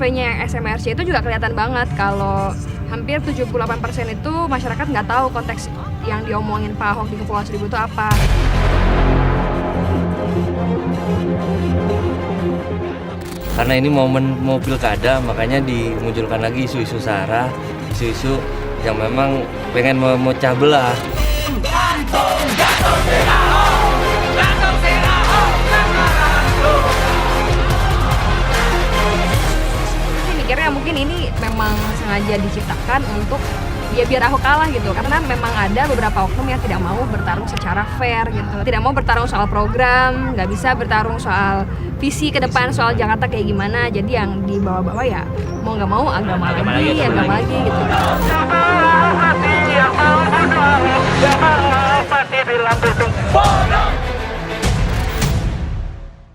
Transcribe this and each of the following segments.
surveinya SMRC itu juga kelihatan banget kalau hampir 78% itu masyarakat nggak tahu konteks yang diomongin Pak Ahok di Kepulauan Seribu itu apa. Karena ini momen mau pilkada, makanya dimunculkan lagi isu-isu SARA, isu-isu yang memang pengen memecah belah. Saya mikirnya mungkin ini memang sengaja diciptakan untuk ya biar Ahok kalah gitu, karena memang ada beberapa oknum yang tidak mau bertarung secara fair gitu, tidak mau bertarung soal program, nggak bisa bertarung soal visi ke depan, soal Jakarta kayak gimana, jadi yang dibawa-bawa ya mau nggak mau agama lagi gitu.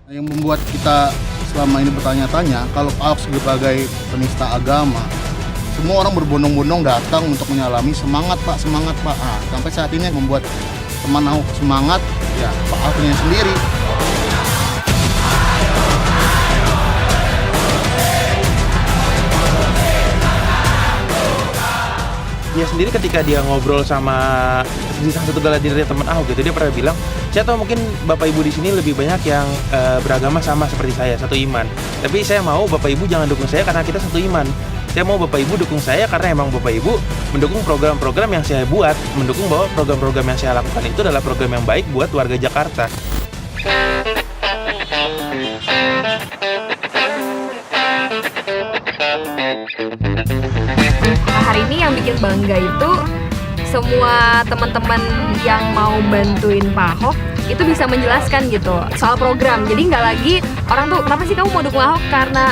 Yang membuat kita selama ini bertanya-tanya kalau Ahok sebagai penista agama, semua orang berbondong-bondong datang untuk menyalami semangat Pak. Sampai saat ini yang membuat teman Ahok semangat, ya Pak Ahoknya sendiri. Dia sendiri ketika dia ngobrol sama di salah satu gala dinner teman Ahok gitu, dia pernah bilang, saya tahu mungkin Bapak Ibu di sini lebih banyak yang beragama sama seperti saya, satu iman. Tapi saya mau Bapak Ibu jangan dukung saya karena kita satu iman. Saya mau Bapak Ibu dukung saya karena emang Bapak Ibu mendukung program-program yang saya buat, mendukung bahwa program-program yang saya lakukan itu adalah program yang baik buat warga Jakarta. Hari ini yang bikin bangga itu semua teman-teman yang mau bantuin Pak Ahok itu bisa menjelaskan gitu soal program. Jadi nggak lagi orang tuh kenapa sih kamu mau dukung Ahok karena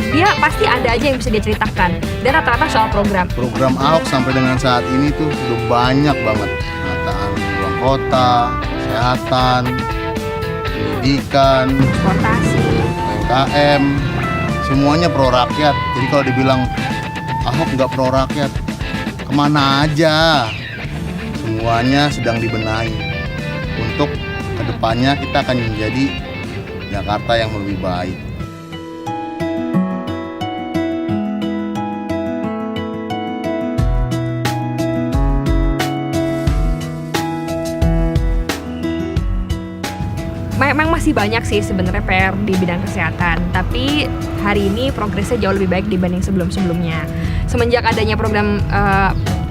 dia pasti ada aja yang bisa dia ceritakan, dan rata-rata soal program. Program Ahok sampai dengan saat ini tuh udah banyak banget, penataan ruang kota, kesehatan, pendidikan, Transportasi, UMKM, semuanya pro rakyat. Jadi kalau dibilang Ahok nggak pro rakyat, kemana aja? Semuanya sedang dibenahi untuk kedepannya kita akan menjadi Jakarta yang lebih baik. memang masih banyak sih sebenarnya PR di bidang kesehatan, tapi hari ini progresnya jauh lebih baik dibanding sebelum-sebelumnya. Semenjak adanya program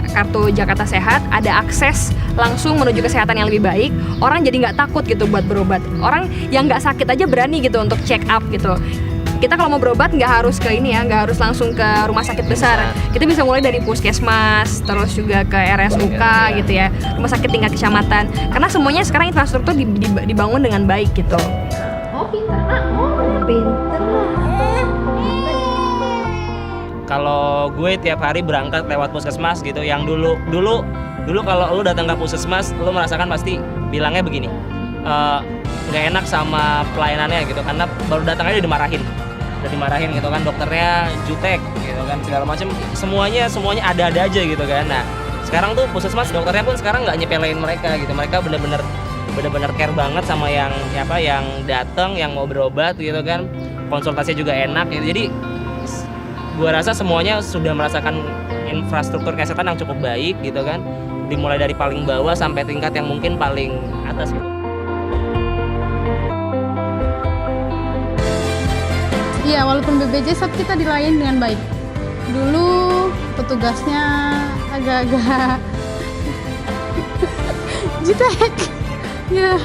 Kartu Jakarta Sehat, ada akses langsung menuju kesehatan yang lebih baik. Orang jadi nggak takut gitu buat berobat. Orang yang nggak sakit aja berani gitu untuk check up gitu. Kita kalau mau berobat nggak harus ke ini ya, nggak harus langsung ke rumah sakit besar. Kita bisa mulai dari puskesmas, terus juga ke RSUK gitu ya, rumah sakit tingkat kecamatan. Karena semuanya sekarang infrastruktur dibangun dengan baik gitu. Oh pinter, pinter. Kalau gue tiap hari berangkat lewat puskesmas gitu, yang dulu kalau lu datang ke puskesmas, lu merasakan pasti bilangnya begini, nggak enak sama pelayanannya gitu, karena baru datang aja dimarahin gitu kan, dokternya jutek gitu kan, segala macam, semuanya ada aja gitu kan. Nah sekarang tuh puskesmas dokternya pun sekarang nggak nyepelein mereka gitu, mereka bener-bener care banget sama yang datang, yang mau berobat gitu kan, konsultasinya juga enak gitu. Jadi gue rasa semuanya sudah merasakan infrastruktur kesehatan yang cukup baik gitu kan, dimulai dari paling bawah sampai tingkat yang mungkin paling atas gitu. Iya, walaupun BPJS kita dilayani dengan baik. Dulu petugasnya agak-agak jutek. Ya,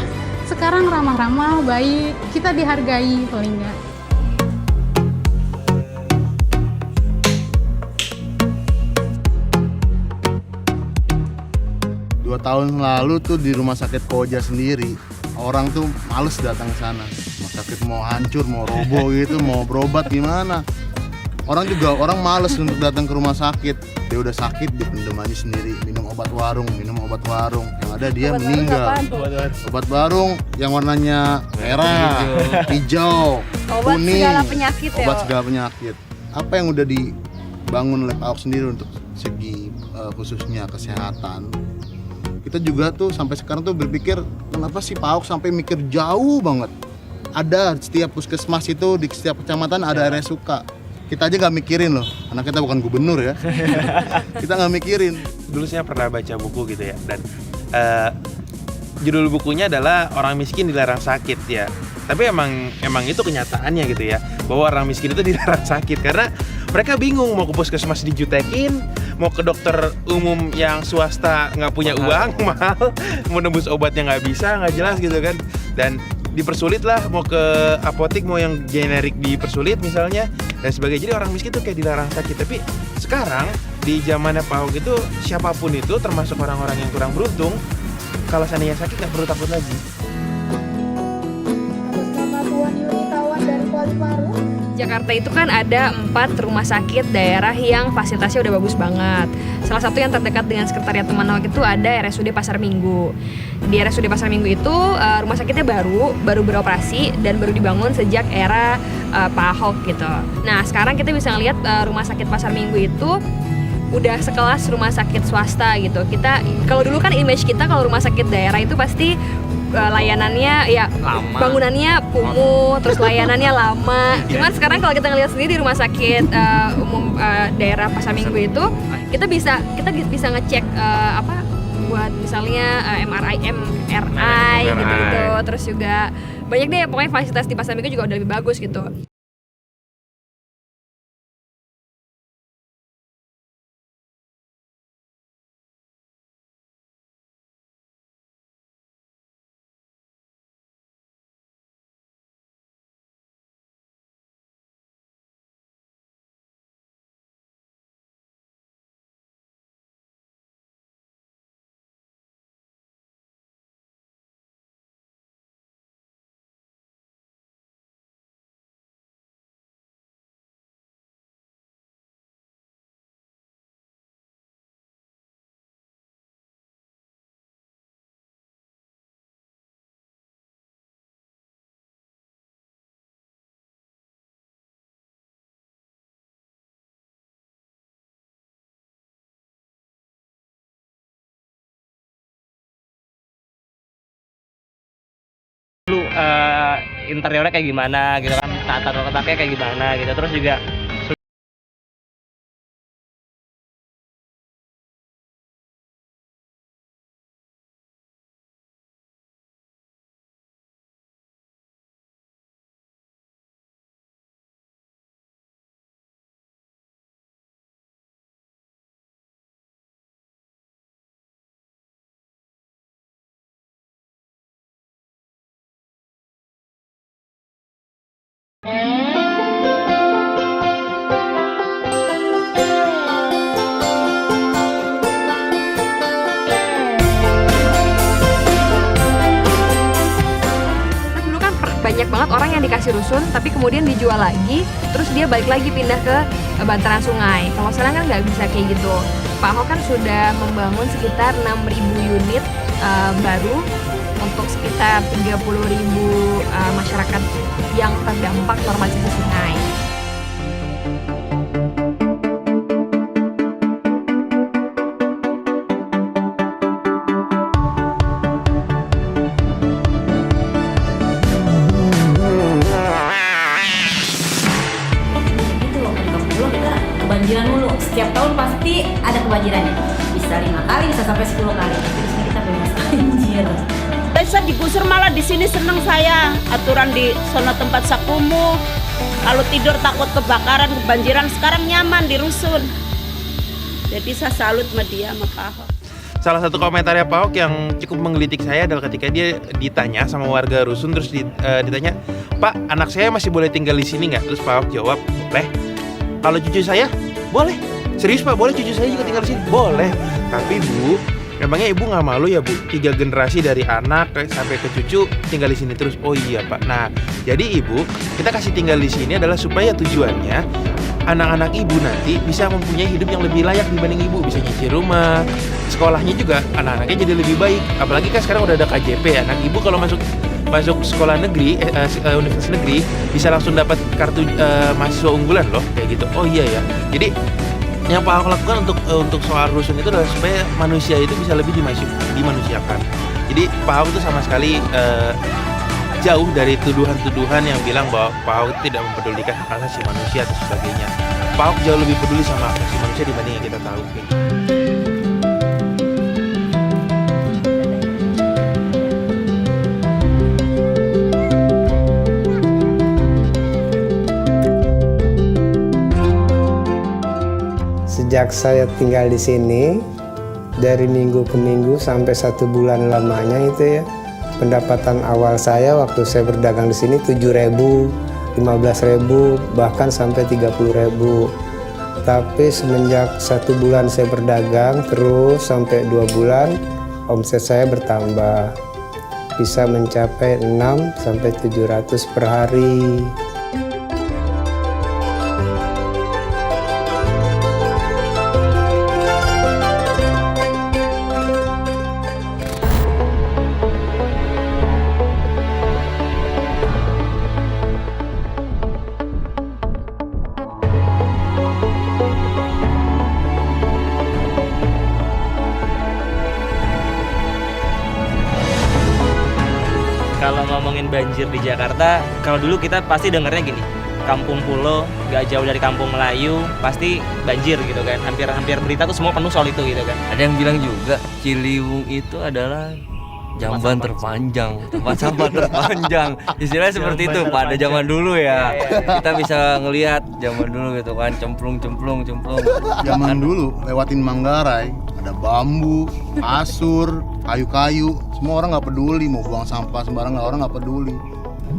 sekarang ramah-ramah, baik. Kita dihargai paling enggak. Dua tahun lalu tuh di rumah sakit Koja sendiri, orang tuh males datang ke sana. Rumah sakit mau hancur, mau roboh gitu, mau berobat gimana? Orang males untuk datang ke rumah sakit. Dia udah sakit, dipendam aja sendiri, minum obat warung. Yang ada dia meninggal. Obat warung yang warnanya merah, hijau, kuning. Obat segala penyakit. Apa yang udah dibangun oleh Pak Ahok sendiri untuk segi khususnya kesehatan? Kita juga tuh sampai sekarang tuh berpikir, kenapa sih Pak Ahok sampai mikir jauh banget? Ada setiap puskesmas itu, di setiap kecamatan ada RSUK. Kita aja nggak mikirin loh, karena kita bukan gubernur ya. Kita nggak mikirin. Dulu saya pernah baca buku gitu ya, dan judul bukunya adalah Orang Miskin Dilarang Sakit ya. Tapi emang itu kenyataannya gitu ya, bahwa orang miskin itu dilarang sakit karena mereka bingung mau ke puskesmas dijutekin, mau ke dokter umum yang swasta nggak punya uang mahal, mau nembus obatnya nggak bisa, nggak jelas gitu kan, dan dipersulit lah, mau ke apotik mau yang generik dipersulit misalnya dan sebagainya. Jadi orang miskin tuh kayak dilarang sakit. Tapi sekarang di zamannya Pak Ahok itu siapapun itu, termasuk orang-orang yang kurang beruntung, kalau seandainya sakit nggak perlu takut lagi. Jakarta itu kan ada 4 rumah sakit daerah yang fasilitasnya udah bagus banget. Salah satu yang terdekat dengan sekretariat teman Ahok itu ada RSUD Pasar Minggu. Di RSUD Pasar Minggu itu rumah sakitnya baru beroperasi dan baru dibangun sejak era Pak Ahok gitu. Nah sekarang kita bisa ngeliat rumah sakit Pasar Minggu itu udah sekelas rumah sakit swasta gitu. Kita kalau dulu kan image kita kalau rumah sakit daerah itu pasti layanannya ya Lama. bangunannya kumuh, terus layanannya lama. Cuman sekarang kalau kita ngeliat sendiri di rumah sakit umum daerah Pasar Minggu itu kita bisa ngecek buat misalnya MRI gitu, terus juga banyak deh pokoknya fasilitas di Pasar Minggu juga udah lebih bagus gitu. Dulu interiornya kayak gimana gitu kan, tata letaknya kayak gimana gitu, terus juga banyak banget orang yang dikasih rusun tapi kemudian dijual lagi, terus dia balik lagi pindah ke bantaran sungai. Kalau sekarang kan nggak bisa kayak gitu. Pak Ahok kan sudah membangun sekitar 6.000 unit baru untuk sekitar 30.000 masyarakat yang terdampak normalisasi sungai. Kebanjiran mulu, setiap tahun pasti ada kebanjirannya, bisa 5 kali, bisa sampai 10 kali. Terus kita bebas banjir. Desa digusur malah di sini seneng saya. Aturan di sono tempat sakumu, kalau tidur takut kebakaran, kebanjiran, sekarang nyaman di rusun. Jadi saya salut sama dia, sama Pak Ahok. Salah satu komentarnya Pak Ahok yang cukup menggelitik saya adalah ketika dia ditanya sama warga rusun, terus ditanya, "Pak, anak saya masih boleh tinggal di sini nggak?" Terus Pak Ahok jawab, "Boleh. Kalau cucu saya, boleh. Serius Pak, boleh cucu saya juga tinggal di sini? Boleh. Tapi Bu, memangnya Ibu nggak malu ya Bu? 3 generasi dari anak sampai ke cucu tinggal di sini terus." "Oh iya Pak." Nah, jadi Ibu, kita kasih tinggal di sini adalah supaya tujuannya anak-anak Ibu nanti bisa mempunyai hidup yang lebih layak dibanding Ibu, bisa nyicil rumah, sekolahnya juga anak-anaknya jadi lebih baik. Apalagi kan sekarang udah ada KJP, anak Ibu kalau masuk sekolah negeri, universitas negeri bisa langsung dapat kartu mahasiswa unggulan loh, kayak gitu. Oh iya ya. Jadi yang Pak Ahok lakukan untuk soal rusun itu adalah supaya manusia itu bisa lebih dimanusiakan. Jadi Pak Ahok itu sama sekali jauh dari tuduhan-tuduhan yang bilang bahwa Pak Ahok tidak mempedulikan hak asasi manusia atau sebagainya. Pak Ahok jauh lebih peduli sama hak asasi manusia dibanding yang kita tahu. Sejak saya tinggal di sini, dari minggu ke minggu sampai 1 bulan lamanya itu ya, pendapatan awal saya waktu saya berdagang di sini 7.000, 15.000, bahkan sampai 30.000. Tapi semenjak 1 bulan saya berdagang terus sampai 2 bulan, omset saya bertambah, bisa mencapai 6 sampai 700 per hari. Kalau ngomongin banjir di Jakarta, kalau dulu kita pasti dengarnya gini, kampung pulau, gak jauh dari kampung Melayu, pasti banjir gitu kan. Hampir berita tuh semua penuh soal itu gitu kan. Ada yang bilang juga Ciliwung itu adalah jamban terpanjang, tempat sampah terpanjang. Istilahnya seperti itu pada zaman dulu ya. Kita bisa ngelihat zaman dulu gitu kan, cemplung. Zaman dulu lewatin Manggarai, ada bambu, kasur, kayu-kayu, semua orang nggak peduli mau buang sampah sembarangan, orang nggak peduli.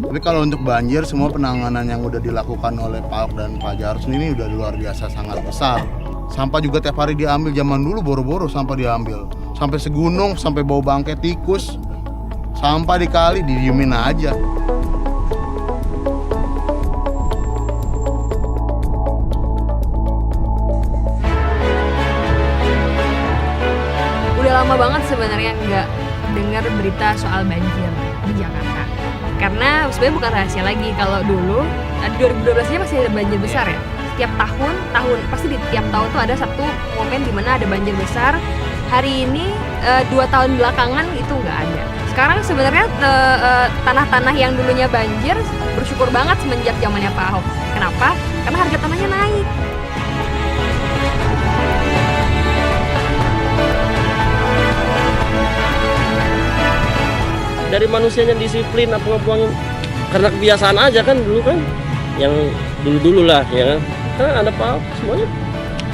Tapi kalau untuk banjir, semua penanganan yang udah dilakukan oleh Pak Ahok dan Pak Jarod ini udah luar biasa sangat besar. Sampah juga tiap hari diambil, zaman dulu boro-boro sampah diambil, sampai segunung, sampai bau bangkai tikus, sampah di kali didiemin aja. Udah lama banget sebenarnya nggak dengar berita soal banjir di Jakarta. Karena sebenarnya bukan rahasia lagi kalau dulu di 2012 aja masih ada banjir besar ya. Setiap tahun pasti di tiap tahun tuh ada satu momen di mana ada banjir besar. Hari ini 2 tahun belakangan itu nggak ada. Sekarang sebenarnya tanah-tanah yang dulunya banjir bersyukur banget semenjak zamannya Pak Ahok. Kenapa? Karena harga tanahnya naik. Dari manusianya disiplin apa ngebuangin karena kebiasaan aja kan dulu kan yang dulu lah ya kan ada Pak Ahok semuanya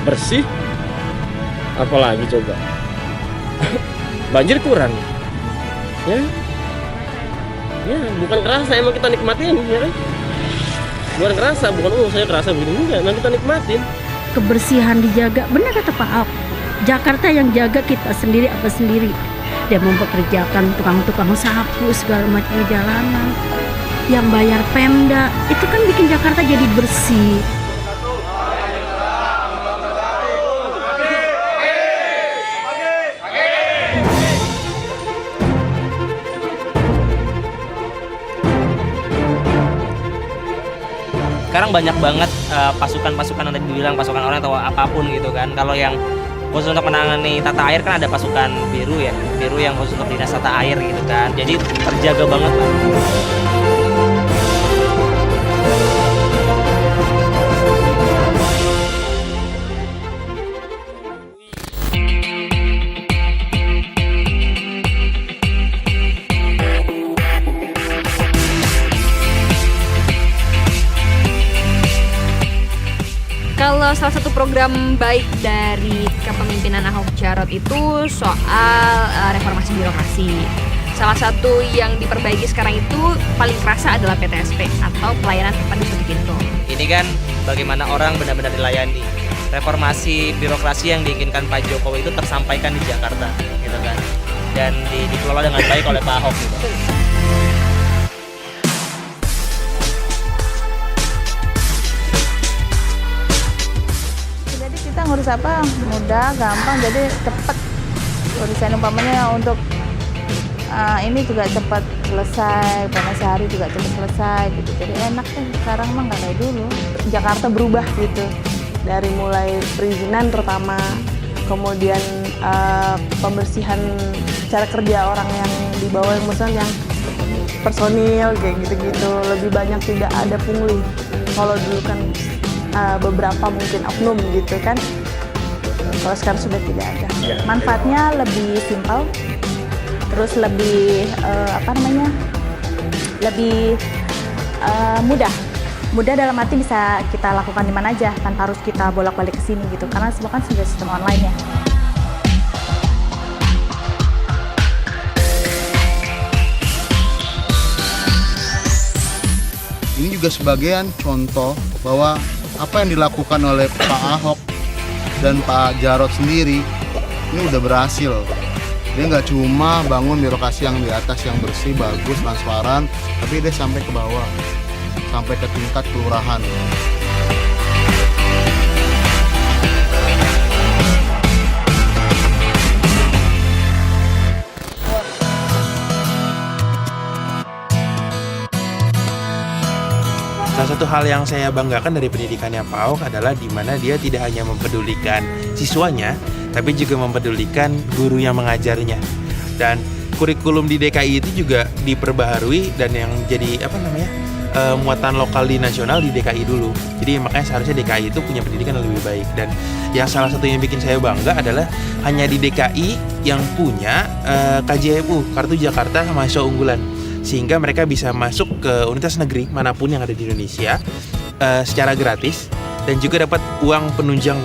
bersih, apalagi coba banjir kurang ya bukan kerasa, emang kita nikmatin ya kan, bukan kerasa, bukan saya kerasa begini, enggak, emang kita nikmatin. Kebersihan dijaga, benar kata Pak Ahok, Jakarta yang jaga kita sendiri apa sendiri. Dia mempekerjakan tukang-tukang sapu segala macam jalanan, yang bayar Pemda, itu kan bikin Jakarta jadi bersih. Sekarang banyak banget pasukan-pasukan yang tadi dibilang pasukan orang atau apapun gitu kan. Kalau yang khusus untuk menangani tata air kan ada pasukan biru ya, biru yang khusus untuk dinas tata air gitu kan. Jadi terjaga banget lah. Kalau salah satu program baik dari kepemimpinan Ahok Jarot itu soal reformasi birokrasi. Salah satu yang diperbaiki sekarang itu paling kerasa adalah PTSP atau pelayanan terpadu satu pintu. Ini kan bagaimana orang benar-benar dilayani. Reformasi birokrasi yang diinginkan Pak Jokowi itu tersampaikan di Jakarta gitu kan. Dan dikelola dengan baik oleh Pak Ahok gitu. Kita ngurus apa mudah, gampang, jadi cepat urusan umpamanya untuk ini juga cepat selesai, karena sehari juga cepat selesai gitu, jadi enak kan sekarang mah nggak kayak dulu. Jakarta berubah gitu, dari mulai perizinan terutama, kemudian pembersihan cara kerja orang yang di bawah yang personil kayak gitu-gitu, lebih banyak tidak ada pungli. Kalau dulu kan beberapa mungkin oknum gitu kan, kalau sekarang sudah tidak ada. Manfaatnya lebih simpel, terus lebih lebih mudah dalam arti bisa kita lakukan di mana aja tanpa harus kita bolak-balik ke sini gitu, karena semua kan sudah sistem online ya. Ini juga sebagian contoh bahwa apa yang dilakukan oleh Pak Ahok dan Pak Jarot sendiri ini udah berhasil. Dia nggak cuma bangun birokrasi yang di atas yang bersih, bagus, transparan, tapi dia sampai ke bawah, sampai ke tingkat kelurahan. Salah satu hal yang saya banggakan dari pendidikannya Pak Ahok adalah di mana dia tidak hanya mempedulikan siswanya, tapi juga mempedulikan guru yang mengajarnya. Dan kurikulum di DKI itu juga diperbaharui dan yang jadi muatan lokal di nasional di DKI dulu. Jadi makanya seharusnya DKI itu punya pendidikan yang lebih baik. Dan yang salah satu yang bikin saya bangga adalah hanya di DKI yang punya KJMU, Kartu Jakarta Mahasiswa Unggulan, sehingga mereka bisa masuk ke universitas negeri manapun yang ada di Indonesia secara gratis dan juga dapat uang penunjang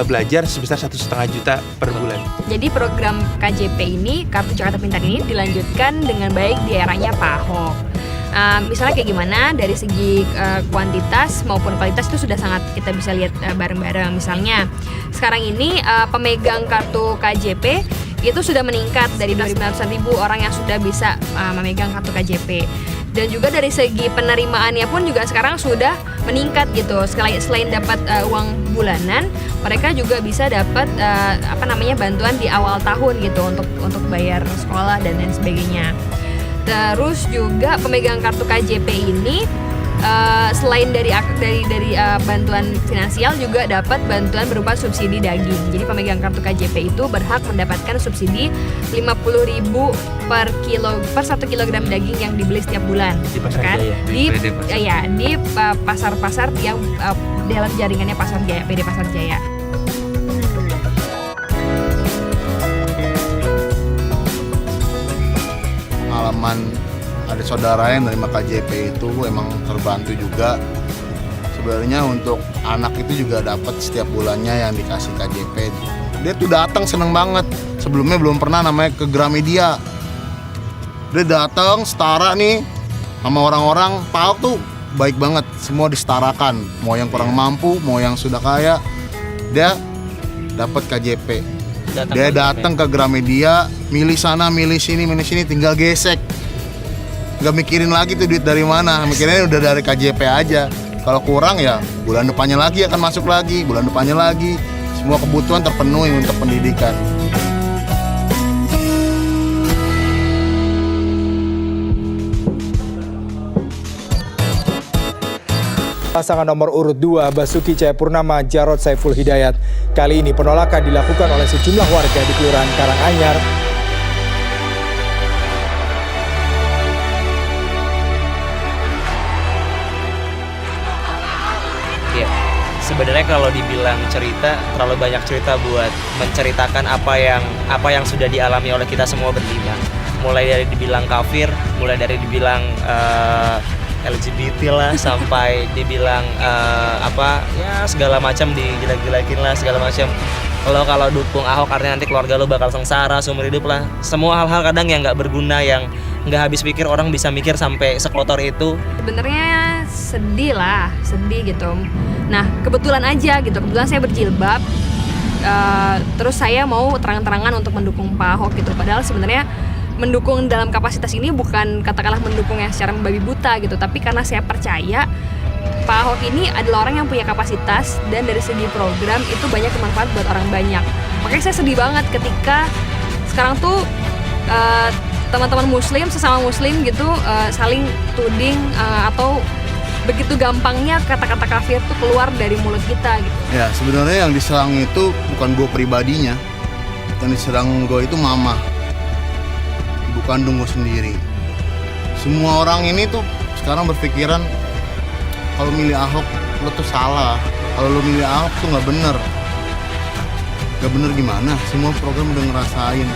belajar sebesar 1,5 juta per bulan. Jadi program KJP ini, Kartu Jakarta Pintar ini dilanjutkan dengan baik di eranya Pak Ahok. Misalnya kayak gimana dari segi kuantitas maupun kualitas itu sudah sangat kita bisa lihat bareng-bareng. Misalnya sekarang ini pemegang kartu KJP itu sudah meningkat dari 900.000 orang yang sudah bisa memegang kartu KJP. Dan juga dari segi penerimaannya pun juga sekarang sudah meningkat gitu. Selain dapat uang bulanan, mereka juga bisa dapat bantuan di awal tahun gitu untuk bayar sekolah dan lain sebagainya. Terus juga pemegang kartu KJP ini selain dari bantuan finansial juga dapat bantuan berupa subsidi daging. Jadi pemegang kartu KJP itu berhak mendapatkan subsidi 50.000 per 1 kilogram daging yang dibeli setiap bulan. Di pasar kan? Jaya. Di pasar-pasar yang dalam jaringannya Pasar Jaya, PD Pasar Jaya. Pengalaman ada saudara yang menerima KJP itu emang terbantu juga. Sebenarnya untuk anak itu juga dapat setiap bulannya yang dikasih KJP. Dia tuh datang seneng banget. Sebelumnya belum pernah namanya ke Gramedia. Dia datang setara nih sama orang-orang. Pak Ahok tuh baik banget, semua disetarakan. Mau yang kurang mampu, mau yang sudah kaya, dia dapat KJP. Dia datang ke Gramedia, milih sana, milih sini, tinggal gesek. Gak mikirin lagi tuh duit dari mana, mikirinnya udah dari KJP aja. Kalau kurang ya bulan depannya lagi akan masuk lagi, bulan depannya lagi. Semua kebutuhan terpenuhi untuk pendidikan. Pasangan nomor urut 2 Basuki Cahayapurnama Jarod Saiful Hidayat. Kali ini penolakan dilakukan oleh sejumlah warga di Kelurahan Karanganyar. Sebenarnya kalau dibilang cerita, terlalu banyak cerita buat menceritakan apa yang sudah dialami oleh kita semua berlima. Mulai dari dibilang kafir, mulai dari dibilang LGBT lah, sampai dibilang segala macam, dijelek-jelekin lah segala macam. Kalau dukung Ahok artinya nanti keluarga lo bakal sengsara seumur hidup lah. Semua hal-hal kadang yang nggak berguna, yang nggak habis pikir, orang bisa mikir sampai sekotor itu. Sebenarnya sedih gitu. Nah kebetulan saya berjilbab, terus saya mau terang-terangan untuk mendukung Pak Ahok gitu. Padahal sebenarnya mendukung dalam kapasitas ini bukan katakanlah mendukung yang secara membabi buta gitu, tapi karena saya percaya Pak Ahok ini adalah orang yang punya kapasitas dan dari segi program itu banyak bermanfaat buat orang banyak. Makanya saya sedih banget ketika sekarang tuh teman-teman muslim, sesama muslim gitu saling tuding atau begitu gampangnya kata-kata kafir tuh keluar dari mulut kita gitu. Ya sebenarnya yang diserang itu bukan gue pribadinya, yang diserang gue itu mama, ibu kandung gue sendiri. Semua orang ini tuh sekarang berpikiran kalau milih Ahok lo tuh salah, kalau lo milih Ahok tuh nggak bener. Gak bener gimana? Semua program udah ngerasain.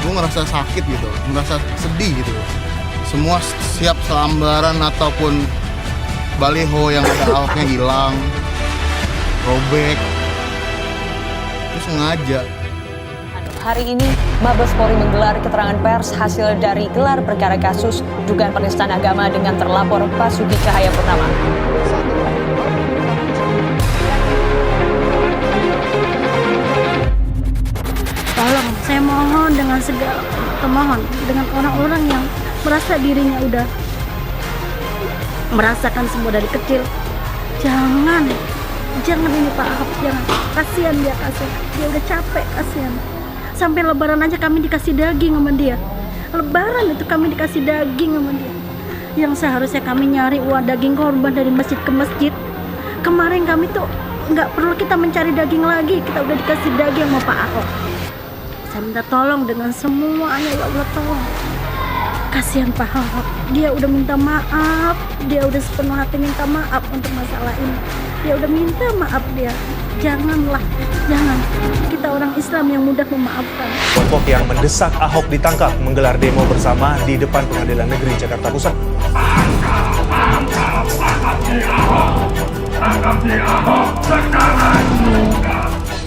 Gue ngerasa sakit gitu, ngerasa sedih gitu. Semua siap selambaran ataupun baliho yang ada Ahoknya hilang, robek. Terus sengaja. Hari ini, Mabes Polri menggelar keterangan pers hasil dari gelar perkara kasus dugaan penistaan agama dengan terlapor Basuki Cahayapurnama. Tolong, saya mohon dengan segala pemohon, dengan orang-orang yang merasa dirinya udah merasakan semua dari kecil, jangan ini Pak Ahok, jangan, kasihan dia udah capek, kasihan. Sampai lebaran aja kami dikasih daging sama dia. Lebaran itu kami dikasih daging sama dia. Yang seharusnya kami nyari uang daging korban dari masjid ke masjid. Kemarin kami tuh nggak perlu kita mencari daging lagi, kita udah dikasih daging sama Pak Ahok. Saya minta tolong dengan semuanya, ya Allah tolong. Kasihan Pak Ahok, dia udah minta maaf, dia udah sepenuh hati minta maaf untuk masalah ini. Dia udah minta maaf dia. Janganlah, jangan. Kita orang Islam yang mudah memaafkan. Kelompok yang mendesak Ahok ditangkap menggelar demo bersama di depan Pengadilan Negeri Jakarta Pusat.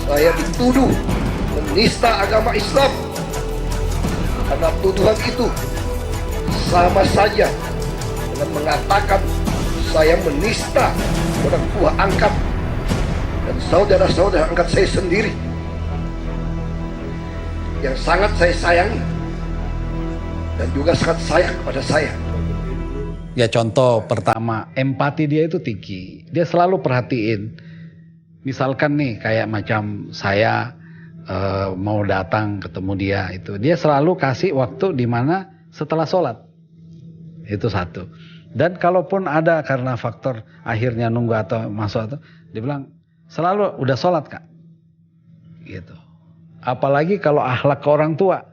Saya dituduh menista agama Islam. Karena tuduhan itu sama saja dengan mengatakan saya menista orang tua angkat dan saudara-saudara angkat saya sendiri yang sangat saya sayangi dan juga sangat sayang kepada saya. Ya contoh pertama, empati dia itu tinggi. Dia selalu perhatiin. Misalkan nih kayak macam saya mau datang ketemu dia selalu kasih waktu di mana setelah sholat. Itu satu. Dan kalaupun ada karena faktor akhirnya nunggu atau masuk atau dia bilang selalu udah sholat Kak. Gitu. Apalagi kalau akhlak ke orang tua.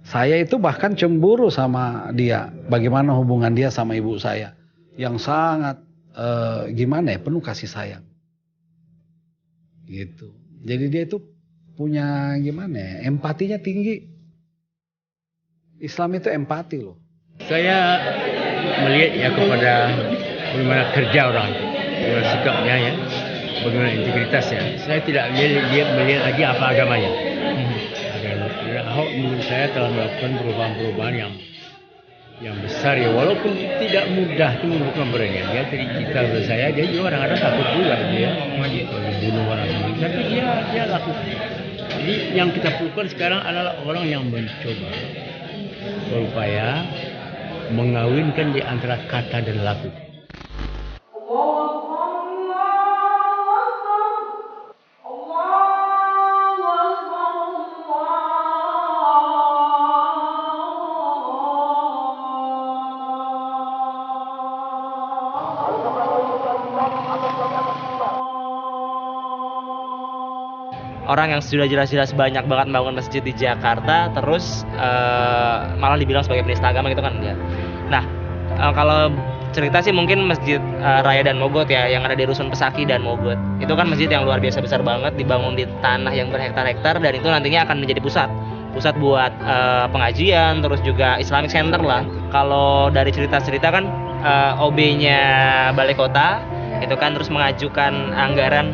Saya itu bahkan cemburu sama dia. Bagaimana hubungan dia sama ibu saya. Yang sangat penuh kasih sayang. Gitu. Jadi dia itu punya empatinya tinggi. Islam itu empati loh. Saya melihat ya kepada bagaimana kerja orang, bagaimana sikapnya ya, bagaimana integritasnya. Saya tidak melihat lagi apa agamanya. Dan Ahok menurut saya telah melakukan perubahan-perubahan yang besar ya, walaupun tidak mudah itu melakukan perubahan. Dia cerita ke saya, dia juga orang-orang takut juga dia membunuh orang sendiri, tapi dia lakukan. Jadi yang kita perlukan sekarang adalah orang yang mencoba berupaya mengawinkan di antara kata dan laku. Orang yang sudah jelas-jelas banyak banget membangun masjid di Jakarta terus malah dibilang sebagai penista agama gitu kan enggak. Nah, kalau cerita sih mungkin Masjid Raya dan Mogot ya yang ada di Rusun Pesaki dan Mogot. Itu kan masjid yang luar biasa besar banget, dibangun di tanah yang berhektar-hektar dan itu nantinya akan menjadi pusat buat pengajian, terus juga Islamic Center lah. Kalau dari cerita-cerita kan OB-nya Balai Kota itu kan terus mengajukan anggaran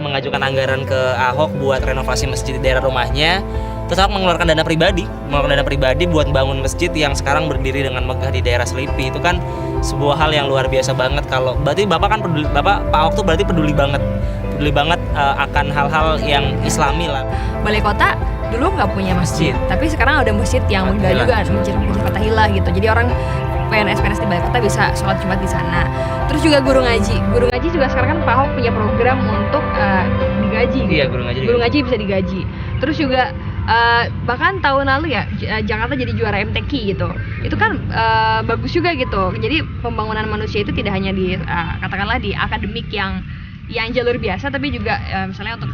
ke Ahok buat renovasi masjid di daerah rumahnya. Terus Ahok mengeluarkan dana pribadi buat bangun masjid yang sekarang berdiri dengan megah di daerah Selipi. Itu kan sebuah hal yang luar biasa banget. Kalau berarti Pak Ahok tuh berarti peduli banget akan hal-hal yang Islami lah. Balai Kota dulu nggak punya masjid, tapi sekarang ada masjid yang megah juga, masjid Fathahillah gitu. Jadi orang PNS di Balai Kota bisa sholat Jumat di sana. Terus juga guru ngaji juga sekarang kan Pak Ahok punya program untuk digaji. Iya, gitu. Guru ngaji bisa digaji. Terus juga bahkan tahun lalu ya Jakarta jadi juara MTQ gitu. Itu kan bagus juga gitu. Jadi pembangunan manusia itu tidak hanya di katakanlah di akademik yang jalur biasa, tapi juga misalnya untuk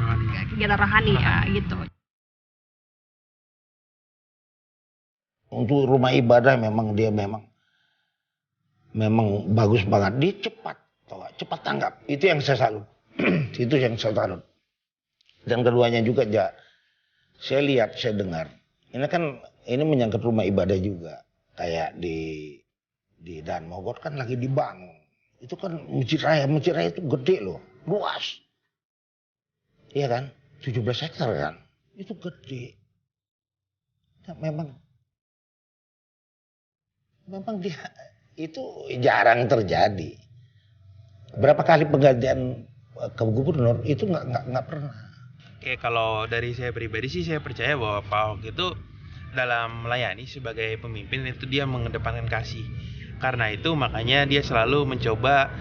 kegiatan rohani gitu. Untuk rumah ibadah memang memang bagus banget. Dia cepat tanggap. Itu yang saya salut. Itu yang saya salut. Dan keduanya juga saya lihat, saya dengar. Ini menyangkut rumah ibadah juga. Kayak di Dan Mogot kan lagi dibangun. Itu kan masjid raya itu gede loh, luas. Iya kan? 17 hektar kan? Itu gede. Nah, memang dia itu jarang terjadi. Berapa kali penggantian ke gubernur itu nggak pernah. Oke, kalau dari saya pribadi sih saya percaya bahwa Pak Ahok itu dalam melayani sebagai pemimpin itu dia mengedepankan kasih. Karena itu makanya dia selalu mencoba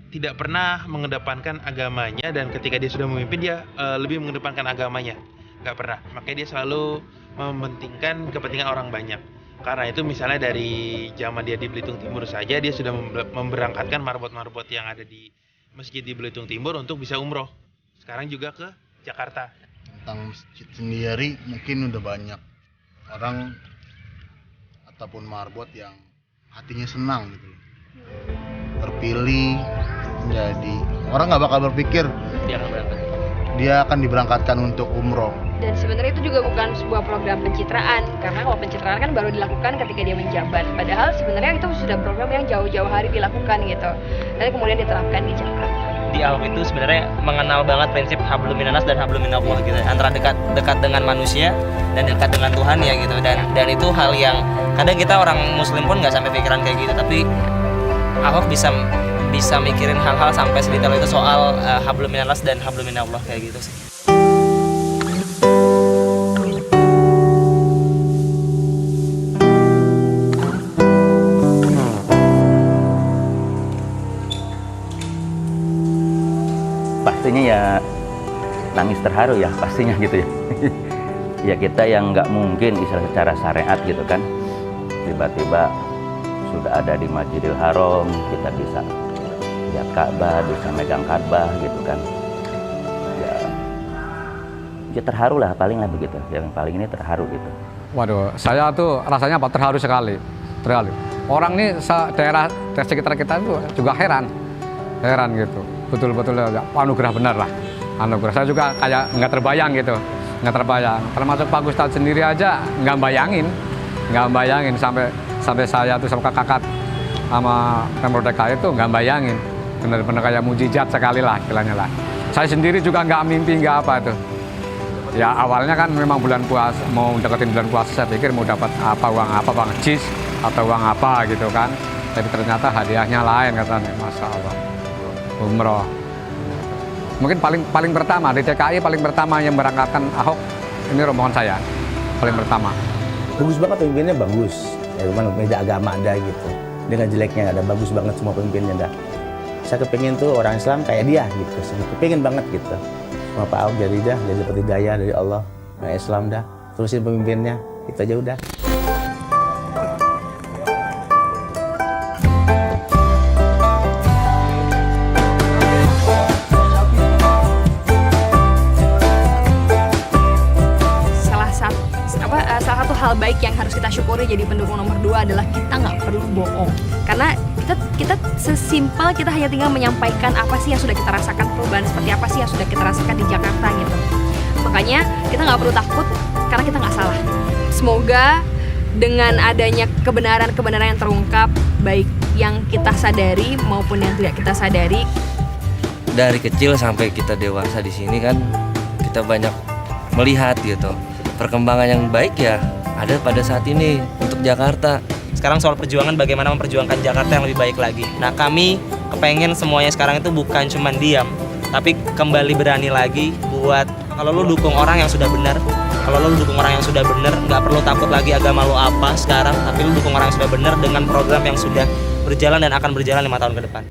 tidak pernah mengedepankan agamanya, dan ketika dia sudah memimpin dia lebih mengedepankan agamanya. Nggak pernah. Makanya dia selalu mementingkan kepentingan orang banyak. Karena itu misalnya dari zaman dia di Belitung Timur saja dia sudah memberangkatkan marbot-marbot yang ada di masjid di Belitung Timur untuk bisa umroh. Sekarang juga ke Jakarta. Tentang masjid sendiri mungkin udah banyak orang ataupun marbot yang hatinya senang gitu loh. Terpilih jadi orang nggak bakal berpikir dia akan diberangkatkan untuk umroh. Dan sebenarnya itu juga bukan sebuah program pencitraan, karena kalau pencitraan kan baru dilakukan ketika dia menjabat. Padahal sebenarnya itu sudah program yang jauh-jauh hari dilakukan gitu, dan kemudian diterapkan di Jakarta. Di Ahok itu sebenarnya mengenal banget prinsip hablum minanas dan hablum minallah gitu, antara dekat dengan manusia dan dekat dengan Tuhan ya gitu. Dan itu hal yang kadang kita orang Muslim pun nggak sampai pikiran kayak gitu, tapi Ahok bisa mikirin hal-hal sampai sedetail itu soal hablum minanas dan hablum minallah kayak gitu sih. Pastinya ya nangis terharu ya pastinya gitu ya. Ya kita yang nggak mungkin istilah secara syariat gitu kan, tiba-tiba sudah ada di Masjidil Haram, kita bisa lihat Ka'bah, bisa megang Ka'bah gitu kan. Ya terharu lah paling lah begitu, yang paling ini terharu gitu. Waduh, saya tuh rasanya terharu sekali, terharu. Orang nih daerah sekitar kita itu juga heran gitu. Betul-betul anugerah benar lah, anugerah. Saya juga kayak nggak terbayang gitu, nggak terbayang. Termasuk Pak Ustadz sendiri aja nggak bayangin sampai saya tuh sama kakak sama Pemprov DKI itu nggak bayangin, benar-benar kayak mujizat sekali lah istilahnya lah. Saya sendiri juga nggak mimpi nggak apa itu. Ya awalnya kan memang bulan puasa, mau deketin bulan puasa saya pikir mau dapat uang apa bang, jis atau uang apa gitu kan. Tapi ternyata hadiahnya lain katanya, masya Allah. Umroh. Mungkin paling pertama di DKI paling pertama yang berangkatkan Ahok ini rombongan saya paling pertama. Bagus banget pemimpinnya, bagus. Ya cuman beda agama ada gitu. Dengan jeleknya ada, bagus banget semua pemimpinnya dah. Saya kepingin tuh orang Islam kayak dia gitu. Saya kepingin banget gitu. Sama Pak Ahok jadi seperti daya dari Allah. Nah, Islam dah. Terusin pemimpinnya. Itu aja udah. Salah satu hal baik yang harus kita syukuri jadi pendukung nomor 2 adalah kita nggak perlu bohong, karena kita sesimpel kita hanya tinggal menyampaikan apa sih yang sudah kita rasakan, perubahan seperti apa sih yang sudah kita rasakan di Jakarta gitu. Makanya kita nggak perlu takut karena kita nggak salah. Semoga dengan adanya kebenaran yang terungkap, baik yang kita sadari maupun yang tidak kita sadari, dari kecil sampai kita dewasa di sini kan kita banyak melihat gitu perkembangan yang baik ya ada pada saat ini untuk Jakarta. Sekarang soal perjuangan, bagaimana memperjuangkan Jakarta yang lebih baik lagi. Nah kami kepengen semuanya sekarang itu bukan cuma diam, tapi kembali berani lagi buat kalau lu dukung orang yang sudah benar, nggak perlu takut lagi agama lu apa sekarang, tapi lu dukung orang yang sudah benar dengan program yang sudah berjalan dan akan berjalan 5 tahun ke depan.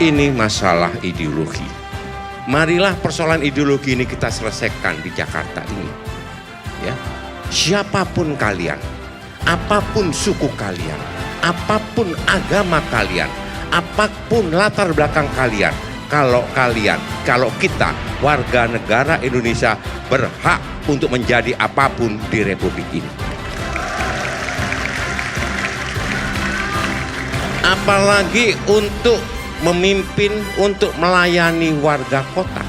Ini masalah ideologi. Marilah persoalan ideologi ini kita selesaikan di Jakarta ini. Ya, siapapun kalian, apapun suku kalian, apapun agama kalian, apapun latar belakang kalian, kalau kita warga negara Indonesia berhak untuk menjadi apapun di Republik ini. Apalagi untuk memimpin, untuk melayani warga kota,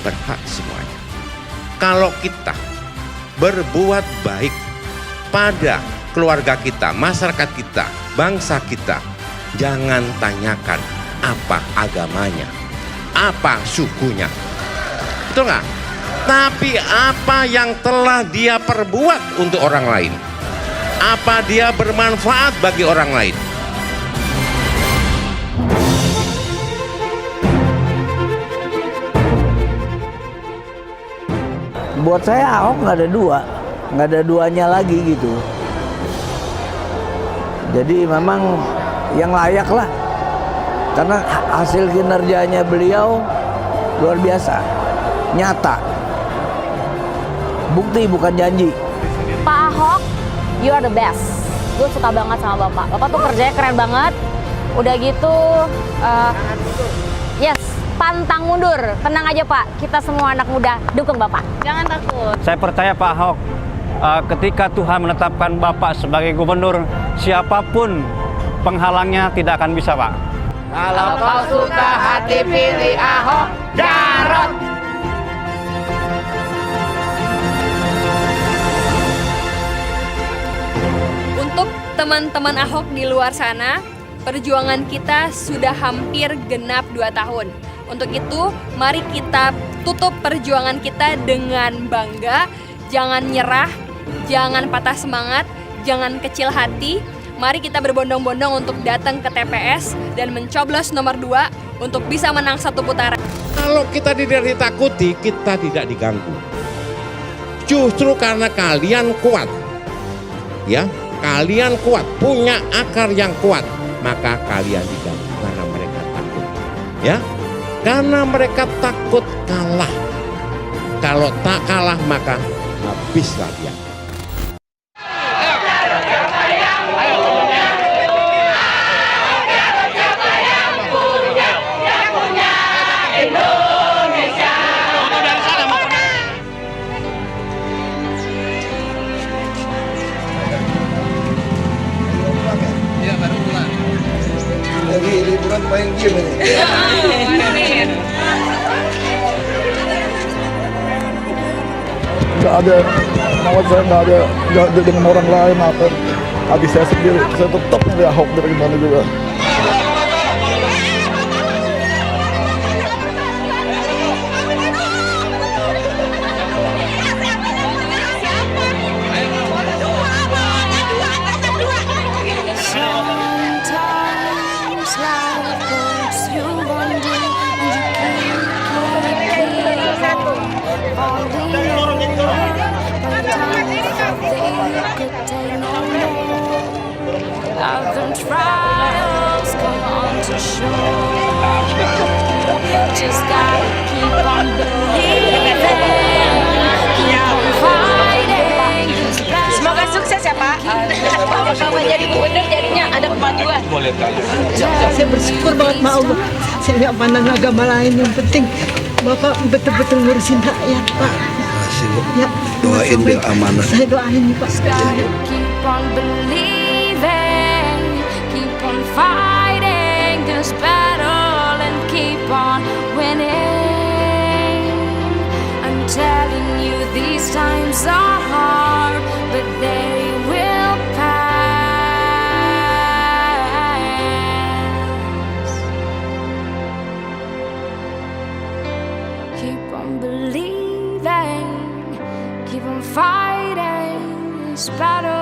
berhak semuanya. Kalau kita berbuat baik pada keluarga kita, masyarakat kita, bangsa kita, jangan tanyakan apa agamanya, apa sukunya, betul nggak? Tapi apa yang telah dia perbuat untuk orang lain, apa dia bermanfaat bagi orang lain. Buat saya Ahok nggak ada duanya lagi gitu. Jadi memang yang layak lah, karena hasil kinerjanya beliau luar biasa, nyata, bukti bukan janji. Pak Ahok, you are the best. Gue suka banget sama Bapak. Bapak tuh kerjanya keren banget. Udah gitu, yes, pantang mundur. Tenang aja Pak, kita semua anak muda dukung Bapak. Jangan takut. Saya percaya Pak Ahok, ketika Tuhan menetapkan Bapak sebagai gubernur, siapapun penghalangnya tidak akan bisa, Pak. Kalau kau suka hati pilih Ahok Jarot. Untuk teman-teman Ahok di luar sana, perjuangan kita sudah hampir genap 2 tahun. Untuk itu, mari kita tutup perjuangan kita dengan bangga. Jangan nyerah, jangan patah semangat, jangan kecil hati. Mari kita berbondong-bondong untuk datang ke TPS dan mencoblos nomor 2 untuk bisa menang 1 putaran. Kalau kita tidak ditakuti, kita tidak diganggu. Justru karena kalian kuat, ya, kalian kuat, punya akar yang kuat, maka kalian diganggu karena mereka takut, ya. Karena mereka takut kalah. Kalau tak kalah maka habislah dia. Lagi liburan main game ini. Nggak ada, maksud saya nggak ada dengan orang lain apa. Habis saya sendiri, saya tetap milih Ahok dari mana juga. Trials come on to show. Just gotta keep on believing, keep on fighting. Semoga sukses ya Pak. Kalau kamu jadi gubernur jadinya ada kemajuan. Saya bersyukur banget sama Allah. Saya nggak pandang agama lain, yang penting Bapak betul-betul ngurusin rakyat Pak. Ya, doain biar amanah. Saya doain Pak. Keep on believing, keep on fighting this battle and keep on winning. I'm telling you these times are hard, but they will pass. Keep on believing, keep on fighting this battle.